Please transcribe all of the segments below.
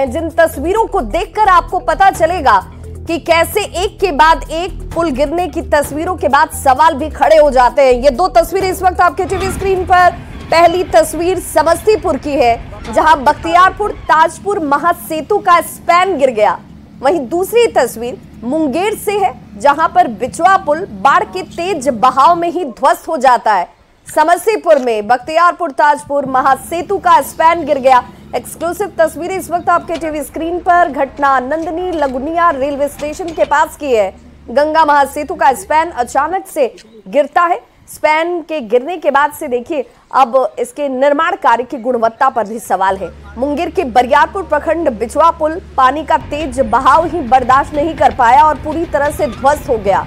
जिन तस्वीरों को देखकर आपको पता चलेगा कि कैसे एक के बाद एक पुल गिरने की तस्वीरों के बाद सवाल भी खड़े हो जाते हैं। ये दो तस्वीरें इस वक्त आपके टीवी स्क्रीन पर। पहली तस्वीर समस्तीपुर की है, जहां बख्तियारपुर ताजपुर महासेतु का स्पैन गिर गया। वहीं दूसरी तस्वीर मुंगेर से है, जहां पर बिचवा पुल बाढ़ के तेज बहाव में ही ध्वस्त हो जाता है। समस्तीपुर में बख्तियारपुर ताजपुर महासेतु का स्पैन गिर गया। एक्सक्लूसिव तस्वीरें इस वक्त आपके टीवी स्क्रीन पर। घटना नंदनी लगुनिया रेलवे स्टेशन के पास की है। गंगा महासेतु का स्पैन अचानक से गिरता है। स्पैन के गिरने के बाद से देखिए अब इसके निर्माण कार्य की गुणवत्ता पर भी सवाल है। मुंगेर के बरियारपुर प्रखंड बिचवा पुल पानी का तेज बहाव ही बर्दाश्त नहीं कर पाया और पूरी तरह से ध्वस्त हो गया,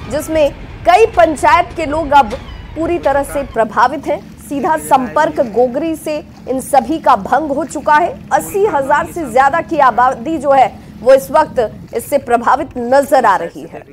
जिसमें कई पंचायत के लोग अब पूरी तरह से प्रभावित हैं। सीधा संपर्क गोगरी से इन सभी का भंग हो चुका है। 80,000 से ज्यादा की आबादी जो है वो इस वक्त इससे प्रभावित नजर आ रही है।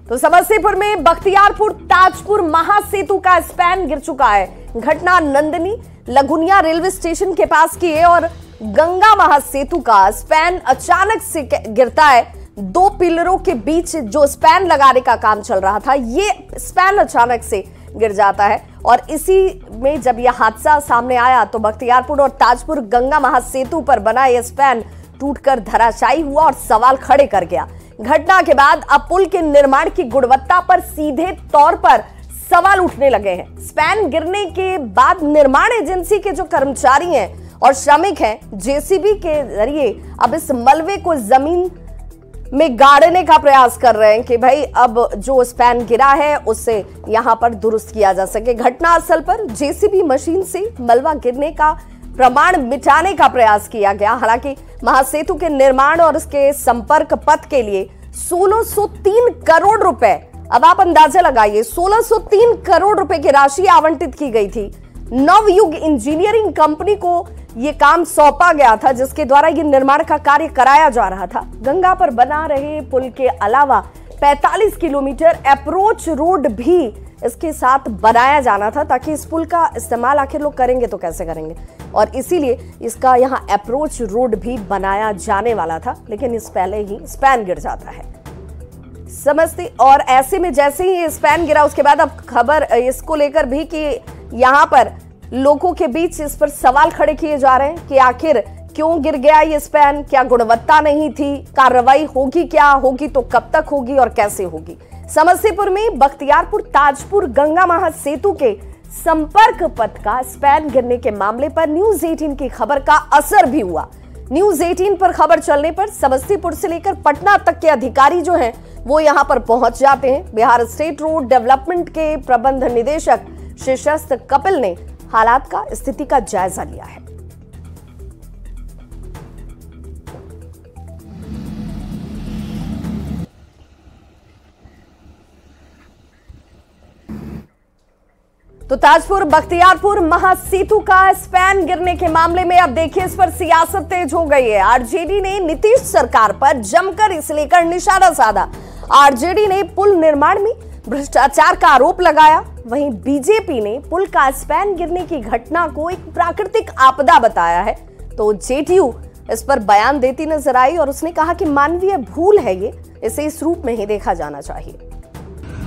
तो समस्तीपुर में बख्तियारपुर ताजपुर महासेतु का स्पैन गिर चुका है। घटना नंदनी लगुनिया रेलवे स्टेशन के पास की है और गंगा महासेतु का स्पैन अचानक से गिरता है। दो पिलरों के बीच जो स्पैन लगाने का काम चल रहा था, ये स्पैन अचानक से गिर जाता है और इसी में जब यह हादसा सामने आया तो बख्तियारपुर और ताजपुर गंगा महासेतु पर बना यह स्पैन टूटकर धराशायी हुआ और सवाल खड़े कर गया। घटना के बाद अब पुल के निर्माण की गुणवत्ता पर सीधे तौर पर सवाल उठने लगे हैं। स्पैन गिरने के बाद निर्माण एजेंसी के जो कर्मचारी हैं और श्रमिक हैं, जेसीबी के जरिए अब इस मलबे को जमीन में गाड़ने का प्रयास कर रहे हैं कि भाई अब जो स्पैन गिरा है उससे यहां पर दुरुस्त किया जा सके। घटनास्थल पर जेसीबी मशीन से मलबा गिरने का प्रमाण मिटाने का प्रयास किया गया। हालांकि महासेतु के निर्माण और उसके संपर्क पथ के लिए 1603 करोड़ रुपए, अब आप अंदाजा लगाइए, 1603 करोड़ रुपए की राशि आवंटित की गई थी। नवयुग इंजीनियरिंग कंपनी को ये काम सौंपा गया था, जिसके द्वारा ये निर्माण का कार्य कराया जा रहा था। गंगा पर बना रहे पुल के अलावा 45 किलोमीटर अप्रोच रोड भी इसके साथ बनाया जाना था, ताकि इस पुल का इस्तेमाल आखिर लोग करेंगे तो कैसे करेंगे, और इसीलिए इसका यहाँ अप्रोच रोड भी बनाया जाने वाला था। लेकिन इस पहले ही स्पैन गिर जाता है समझते। और ऐसे में जैसे ही ये स्पैन गिरा उसके बाद अब खबर इसको लेकर भी कि यहाँ पर लोगों के बीच इस पर सवाल खड़े किए जा रहे हैं कि आखिर क्यों गिर गया ये स्पैन, क्या गुणवत्ता नहीं थी, कार्रवाई होगी, क्या होगी तो कब तक होगी और कैसे होगी। समस्तीपुर में बख्तियारपुर ताजपुर गंगा महासेतु के संपर्क पथ का स्पैन गिरने के मामले पर न्यूज 18 की खबर का असर भी हुआ। न्यूज 18 पर खबर चलने पर समस्तीपुर से लेकर पटना तक के अधिकारी जो हैं वो यहां पर पहुंच जाते हैं। बिहार स्टेट रोड डेवलपमेंट के प्रबंध निदेशक शीर्षस्थ कपिल ने हालात का, स्थिति का जायजा लिया है। तो ताजपुर बख्तियारपुर महासेतु का स्पैन गिरने के मामले में अब देखिए इस पर सियासत तेज हो गई है। आरजेडी ने नीतीश सरकार पर जमकर इस लेकर निशाना साधा। आरजेडी ने पुल निर्माण में भ्रष्टाचार का आरोप लगाया। वहीं बीजेपी ने पुल का स्पैन गिरने की घटना को एक प्राकृतिक आपदा बताया है। तो जेडीयू इस पर बयान देती नजर आई और उसने कहा कि मानवीय भूल है ये, इसे इस रूप में ही देखा जाना चाहिए।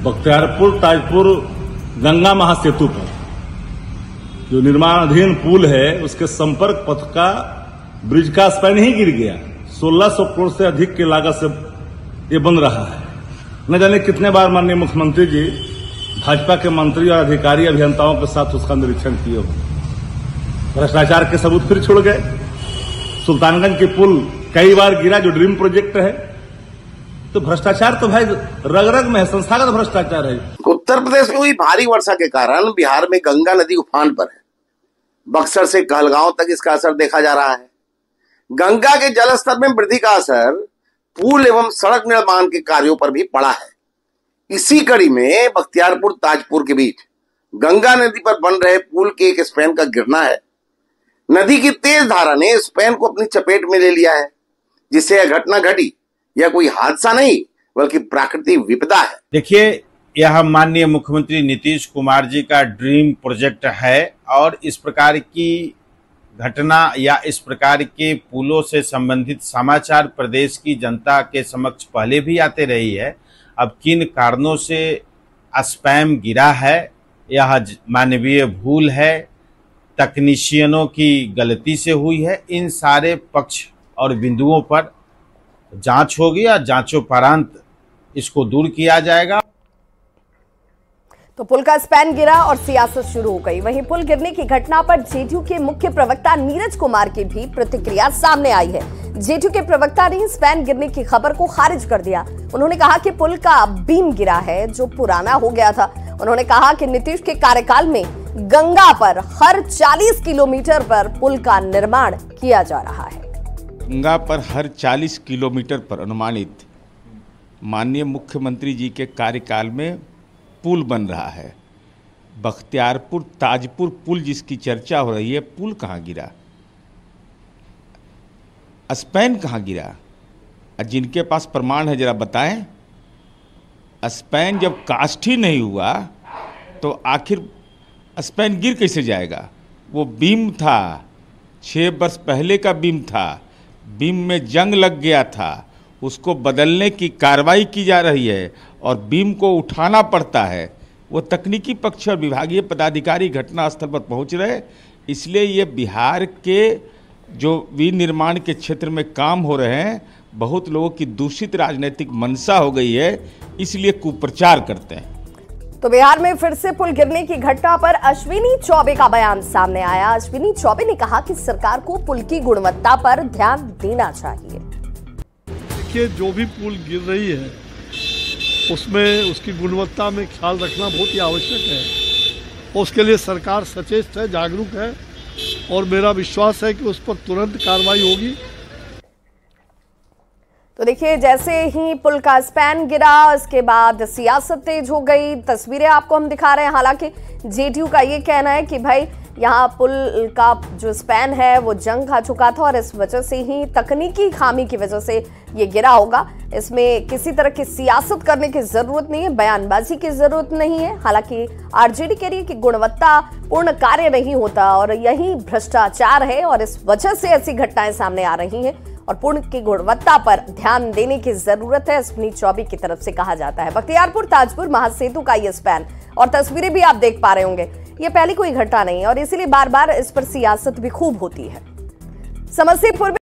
बख्तियारपुर ताजपुर गंगा महासेतु पर जो निर्माणाधीन पुल है उसके संपर्क पथ का ब्रिज का स्पैन ही गिर गया। 1600 करोड़ से अधिक की लागत से ये बन रहा है। न जाने कितने बार माननीय मुख्यमंत्री जी भाजपा के मंत्री और अधिकारी अभियंताओं के साथ उसका निरीक्षण किए हो। भ्रष्टाचार के सबूत फिर छोड़ गए। सुल्तानगंज की पुल कई बार गिरा जो ड्रीम प्रोजेक्ट है। तो भ्रष्टाचार तो भाई रग रग में है, संस्थागत भ्रष्टाचार है। उत्तर प्रदेश में हुई भारी वर्षा के कारण बिहार में गंगा नदी उफान पर है। बक्सर से कहलगांव तक इसका असर देखा जा रहा है। गंगा के जलस्तर में वृद्धि का असर पुल एवं सड़क निर्माण के कार्यों पर भी पड़ा है। इसी कड़ी में बख्तियारपुर ताजपुर के बीच गंगा नदी पर बन रहे पुल के एक स्पैन का गिरना है। नदी की तेज धारा ने स्पैन को अपनी चपेट में ले लिया है, जिससे यह घटना घटी। यह कोई हादसा नहीं बल्कि प्राकृतिक विपदा है। देखिए, यह माननीय मुख्यमंत्री नीतीश कुमार जी का ड्रीम प्रोजेक्ट है और इस प्रकार की घटना या इस प्रकार के पुलों से संबंधित समाचार प्रदेश की जनता के समक्ष पहले भी आते रही है। अब किन कारणों से स्पैम गिरा है, यह मानवीय भूल है, तकनीशियनों की गलती से हुई है, इन सारे पक्ष और बिंदुओं पर जांच होगी और जांचोपरांत इसको दूर किया जाएगा। तो पुल का स्पैन गिरा और सियासत शुरू हो गई। वहीं पुल गिरने की घटना पर जेडीयू के मुख्य प्रवक्ता नीरज कुमार की भी प्रतिक्रिया सामने आई है। जेडीयू के प्रवक्ता ने स्पैन गिरने की खबर को खारिज कर दिया। उन्होंने कहा कि पुल का बीम गिरा है जो पुराना हो गया था। उन्होंने कहा कि नीतीश के कार्यकाल में गंगा पर हर 40 किलोमीटर पर पुल का निर्माण किया जा रहा है। गंगा पर हर 40 किलोमीटर पर अनुमानित माननीय मुख्यमंत्री जी के कार्यकाल में पुल बन रहा है। बख्तियारपुर ताजपुर पुल जिसकी चर्चा हो रही है, पुल कहाँ गिरा, स्पैन कहाँ गिरा? जिनके पास प्रमाण है जरा बताएं। स्पैन जब कास्ट ही नहीं हुआ तो आखिर स्पैन गिर कैसे जाएगा? वो बीम था, 6 वर्ष पहले का बीम था, बीम में जंग लग गया था, उसको बदलने की कार्रवाई की जा रही है और बीम को उठाना पड़ता है। वो तकनीकी पक्ष और विभागीय पदाधिकारी घटनास्थल पर पहुंच रहे, इसलिए ये बिहार के जो विनिर्माण के क्षेत्र में काम हो रहे हैं, बहुत लोगों की दूषित राजनीतिक मंशा हो गई है, इसलिए कुप्रचार करते हैं। तो बिहार में फिर से पुल गिरने की घटना पर अश्विनी चौबे का बयान सामने आया। अश्विनी चौबे ने कहा कि सरकार को पुल की गुणवत्ता पर ध्यान देना चाहिए। देखिए, जो भी पुल गिर रही है उसमें उसकी गुणवत्ता में ख्याल रखना बहुत ही आवश्यक है। उसके लिए सरकार सचेत है, जागरूक है और मेरा विश्वास है कि उस पर तुरंत कार्रवाई होगी। तो देखिए, जैसे ही पुल का स्पैन गिरा उसके बाद सियासत तेज हो गई। तस्वीरें आपको हम दिखा रहे हैं। हालांकि जेडीयू का ये कहना है कि भाई यहाँ पुल का जो स्पैन है वो जंग खा चुका था और इस वजह से ही, तकनीकी खामी की वजह से ये गिरा होगा। इसमें किसी तरह की सियासत करने की जरूरत नहीं है, बयानबाजी की जरूरत नहीं है। हालांकि आरजेडी कह रही है कि गुणवत्ता पूर्ण कार्य नहीं होता और यही भ्रष्टाचार है और इस वजह से ऐसी घटनाएं सामने आ रही हैं और पुल की गुणवत्ता पर ध्यान देने की जरूरत है, अश्विनी चौबे की तरफ से कहा जाता है। बख्तियारपुर ताजपुर महासेतु का ये स्पैन और तस्वीरें भी आप देख पा रहे होंगे, ये पहली कोई घटना नहीं है और इसीलिए बार बार इस पर सियासत भी खूब होती है। समस्तीपुर